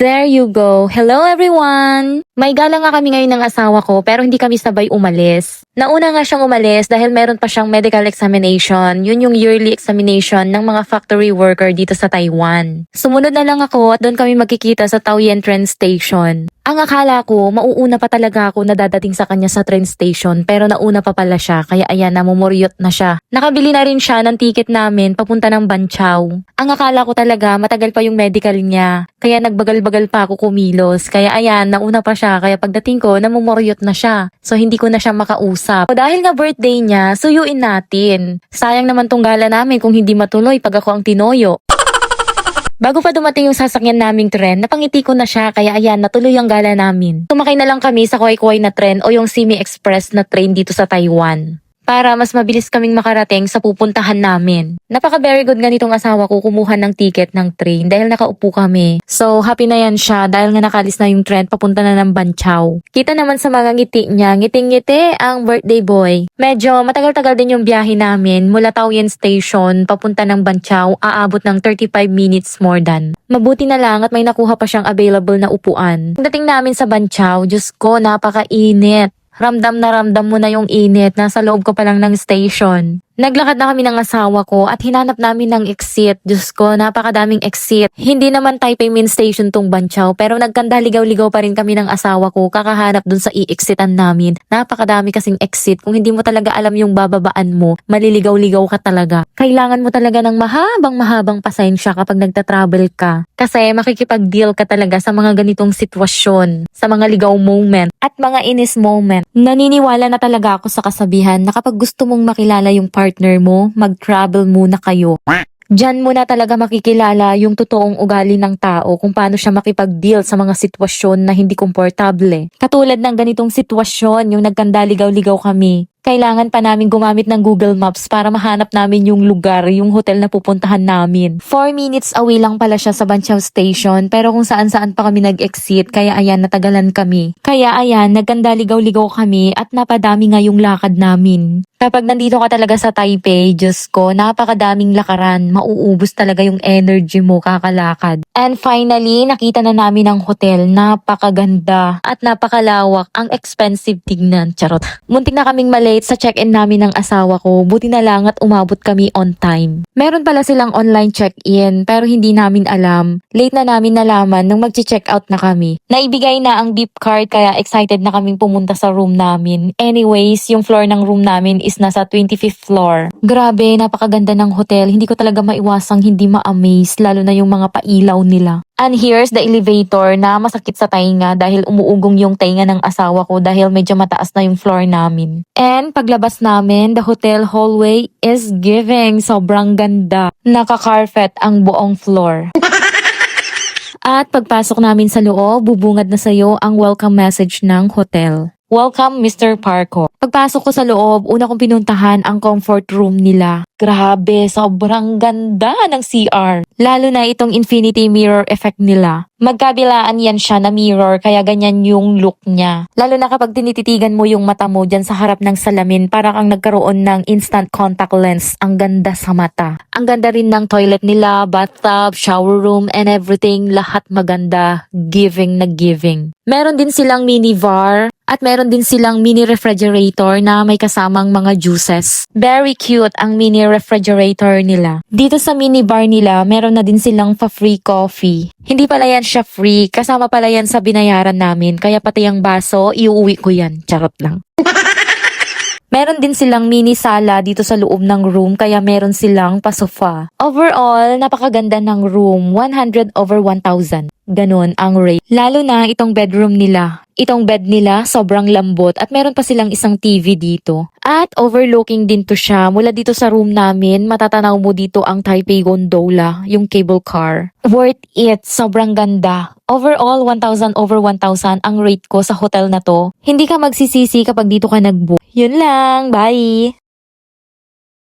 There you go. Hello everyone! May gala nga kami ngayon ng asawa ko pero hindi kami sabay umalis. Nauna nga siyang umalis dahil meron pa siyang medical examination. Yun yung yearly examination ng mga factory worker dito sa Taiwan. Sumunod na lang ako at doon kami magkikita sa Taoyuan train station. Ang akala ko, mauuna pa talaga ako na dadating sa kanya sa train station pero nauna pa pala siya kaya ayan namumuryot na siya. Nakabili na rin siya ng ticket namin papunta ng Banqiao. Ang akala ko talaga matagal pa yung medical niya kaya nagbagal-bagal pa ako kumilos. Kaya ayan, nauna pa siya kaya pagdating ko namumuryot na siya. So hindi ko na siya makausap. O dahil nga birthday niya, suyuin natin. Sayang naman tong gala namin kung hindi matuloy pag ako ang tinoyo. Bago pa dumating yung sasakyan naming tren, napangiti ko na siya kaya ayan, natuloy ang gala namin. Tumakay na lang kami sa Kuai-Kuai na tren o yung Simi Express na train dito sa Taiwan. Para mas mabilis kaming makarating sa pupuntahan namin. Napaka very good nga nitong asawa ko kumuha ng ticket ng train dahil nakaupo kami. So happy na yan siya dahil nga nakalis na yung train papunta na ng Banqiao. Kita naman sa mga ngiti niya, ngiting-ngiti ang birthday boy. Medyo matagal-tagal din yung biyahe namin mula Taoyuan Station papunta ng Banqiao, aabot ng 35 minutes more than. Mabuti na lang at may nakuha pa siyang available na upuan. Pagdating namin sa Banqiao, Diyos ko, napakainit. Ramdam na ramdam mo na yung init, nasa loob ko pa lang ng station. Naglakad na kami ng asawa ko at hinanap namin ng exit. Diyos ko, napakadaming exit. Hindi naman Taipei Main Station tong Banqiao pero nagkanda-ligaw-ligaw pa rin kami ng asawa ko kakahanap dun sa i-exitan namin. Napakadami kasing exit. Kung hindi mo talaga alam yung bababaan mo, maliligaw-ligaw ka talaga. Kailangan mo talaga ng mahabang pasensya kapag nagta-travel ka. Kasi makikipag-deal ka talaga sa mga ganitong sitwasyon, sa mga ligaw moment at mga inis moment. Naniniwala na talaga ako sa kasabihan na kapag gusto mong makilala yung partner mo, mag-travel muna kayo. Diyan mo na talaga makikilala yung totoong ugali ng tao kung paano siya makipag-deal sa mga sitwasyon na hindi komportable. Katulad ng ganitong sitwasyon, yung nagkandaligaw-ligaw kami. Kailangan pa namin gumamit ng Google Maps para mahanap namin yung lugar, yung hotel na pupuntahan namin. 4 minutes away lang pala siya sa Banqiao Station pero kung saan-saan pa kami nag-exit kaya ayan natagalan kami. Kaya ayan nagkandaligaw-ligaw kami at napadami nga yung lakad namin. Kapag nandito ka talaga sa Taipei, Diyos ko, napakadaming lakaran. Mauubos talaga yung energy mo kakalakad. And finally, nakita na namin ang hotel. Napakaganda at napakalawak. Ang expensive tignan. Charot. Muntik na kaming malate sa check-in namin ng asawa ko. Buti na lang at umabot kami on time. Meron pala silang online check-in pero hindi namin alam. Late na namin nalaman nung mag-check out na kami. Naibigay na ang beep card kaya excited na kaming pumunta sa room namin. Anyways, yung floor ng room namin is nasa 25th floor. Grabe, napakaganda ng hotel. Hindi ko talaga maiwasang hindi ma-amaze, lalo na yung mga pailaw nila. And here's the elevator na masakit sa tainga dahil umuugong yung tainga ng asawa ko dahil medyo mataas na yung floor namin. And paglabas namin, the hotel hallway is giving. Sobrang ganda. Naka-carpet ang buong floor. At pagpasok namin sa loob, bubungad na sa'yo ang welcome message ng hotel. Welcome, Mr. Parko. Pagpasok ko sa loob, una kong pinuntahan ang comfort room nila. Grabe, sobrang ganda ng CR. Lalo na itong infinity mirror effect nila. Magkabilaan yan siya na mirror kaya ganyan yung look niya. Lalo na kapag tinititigan mo yung mata mo dyan sa harap ng salamin para kang nagkaroon ng instant contact lens. Ang ganda sa mata. Ang ganda rin ng toilet nila, bathtub, shower room, and everything. Lahat maganda. Giving na giving. Meron din silang minibar. At meron din silang mini refrigerator na may kasamang mga juices. Very cute ang mini refrigerator nila. Dito sa mini bar nila, meron na din silang free coffee. Hindi pala yan siya free, kasama pala yan sa binayaran namin. Kaya pati ang baso, iuwi ko yan. Charot lang. Meron din silang mini sala dito sa loob ng room kaya meron silang pasofa. Overall, napakaganda ng room. 100 over 1,000. Ganon ang rate. Lalo na itong bedroom nila. Itong bed nila sobrang lambot at meron pa silang isang TV dito. At overlooking din to siya. Mula dito sa room namin, matatanaw mo dito ang Taipei Gondola, yung cable car. Worth it. Sobrang ganda. Overall, 1,000 over 1,000 ang rate ko sa hotel na to. Hindi ka magsisisi kapag dito ka nag-book. Yun lang. Bye!